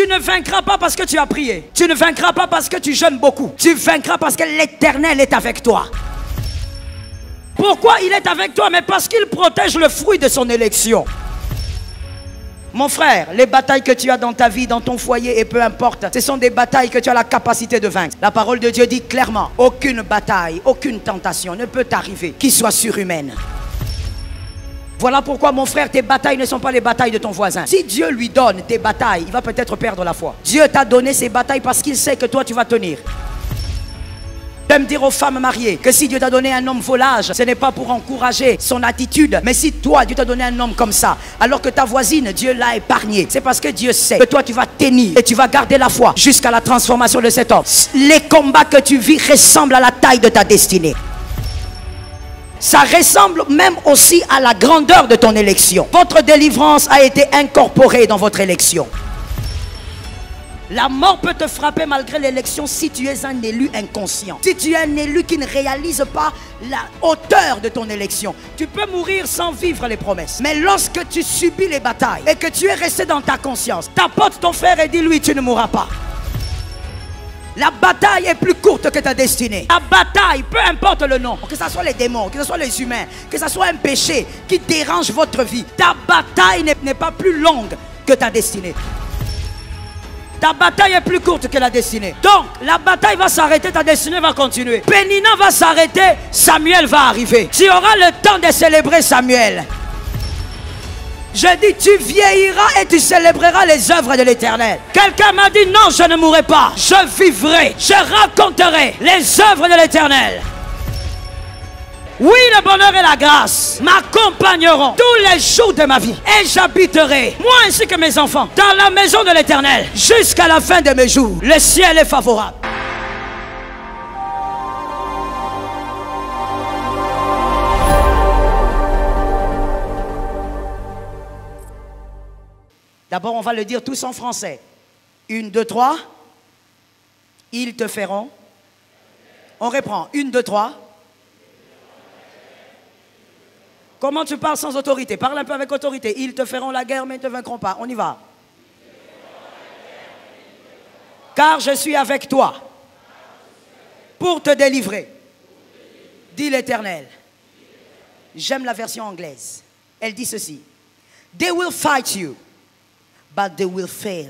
Tu ne vaincras pas parce que tu as prié. Tu ne vaincras pas parce que tu jeûnes beaucoup. Tu vaincras parce que l'Éternel est avec toi. Pourquoi il est avec toi? Mais parce qu'il protège le fruit de son élection. Mon frère, les batailles que tu as dans ta vie, dans ton foyer et peu importe, ce sont des batailles que tu as la capacité de vaincre. La parole de Dieu dit clairement, aucune bataille, aucune tentation ne peut t'arriver qui soit surhumaine. Voilà pourquoi mon frère, tes batailles ne sont pas les batailles de ton voisin. Si Dieu lui donne tes batailles, il va peut-être perdre la foi. Dieu t'a donné ces batailles parce qu'il sait que toi tu vas tenir. J'aime dire aux femmes mariées que si Dieu t'a donné un homme volage, ce n'est pas pour encourager son attitude. Mais si toi, Dieu t'a donné un homme comme ça, alors que ta voisine, Dieu l'a épargné, c'est parce que Dieu sait que toi, tu vas tenir et tu vas garder la foi jusqu'à la transformation de cet homme. Les combats que tu vis ressemblent à la taille de ta destinée. Ça ressemble même aussi à la grandeur de ton élection. Votre délivrance a été incorporée dans votre élection. La mort peut te frapper malgré l'élection si tu es un élu inconscient. Si tu es un élu qui ne réalise pas la hauteur de ton élection. Tu peux mourir sans vivre les promesses. Mais lorsque tu subis les batailles et que tu es resté dans ta conscience, t'apporte ton frère et dis-lui, tu ne mourras pas. La bataille est plus courte que ta destinée. La bataille, peu importe le nom, que ce soit les démons, que ce soit les humains, que ce soit un péché qui dérange votre vie, ta bataille n'est pas plus longue que ta destinée. Ta bataille est plus courte que la destinée. Donc, la bataille va s'arrêter, ta destinée va continuer. Pénina va s'arrêter, Samuel va arriver. Tu auras le temps de célébrer Samuel. Je dis, tu vieilliras et tu célébreras les œuvres de l'Éternel. Quelqu'un m'a dit, non, je ne mourrai pas. Je vivrai, je raconterai les œuvres de l'Éternel. Oui, le bonheur et la grâce m'accompagneront tous les jours de ma vie. Et j'habiterai, moi ainsi que mes enfants, dans la maison de l'Éternel jusqu'à la fin de mes jours. Le ciel est favorable. D'abord, on va le dire tous en français. 1, 2, 3. Ils te feront. On reprend. 1, 2, 3. Comment tu parles sans autorité? Parle un peu avec autorité. Ils te feront la guerre, mais ils ne te vaincront pas. On y va. Car je suis avec toi pour te délivrer, dit l'Éternel. J'aime la version anglaise. Elle dit ceci. They will fight you, but they will fail.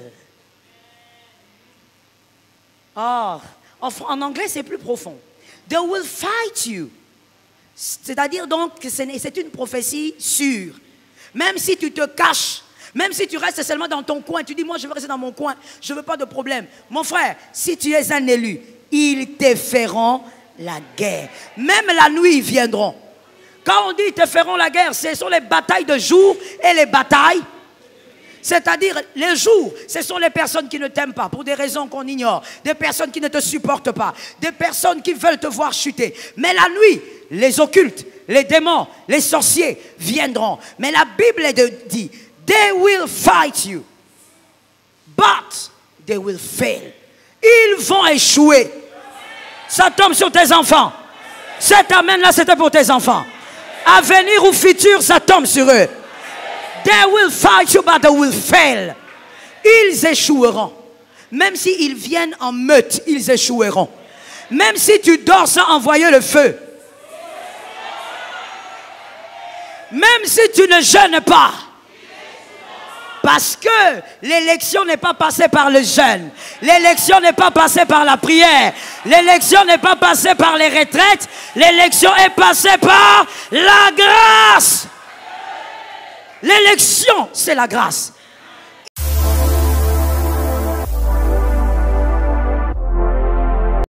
Oh, en anglais, c'est plus profond. They will fight you. C'est-à-dire donc que c'est une prophétie sûre. Même si tu te caches, même si tu restes seulement dans ton coin, tu dis moi je veux rester dans mon coin, je ne veux pas de problème. Mon frère, si tu es un élu, ils te feront la guerre. Même la nuit, ils viendront. Quand on dit ils te feront la guerre, ce sont les batailles de jour et les batailles. C'est-à-dire, les jours, ce sont les personnes qui ne t'aiment pas, pour des raisons qu'on ignore. Des personnes qui ne te supportent pas. Des personnes qui veulent te voir chuter. Mais la nuit, les occultes, les démons, les sorciers viendront. Mais la Bible dit, they will fight you, but they will fail. Ils vont échouer. Ça tombe sur tes enfants. Cet amen-là, c'était pour tes enfants. Avenir ou futur, ça tombe sur eux. They will fight you, but they will fail. Ils échoueront. Même s'ils viennent en meute, ils échoueront. Même si tu dors sans envoyer le feu. Même si tu ne jeûnes pas. Parce que l'élection n'est pas passée par le jeûne. L'élection n'est pas passée par la prière. L'élection n'est pas passée par les retraites. L'élection est passée par la grâce. L'élection, c'est la grâce.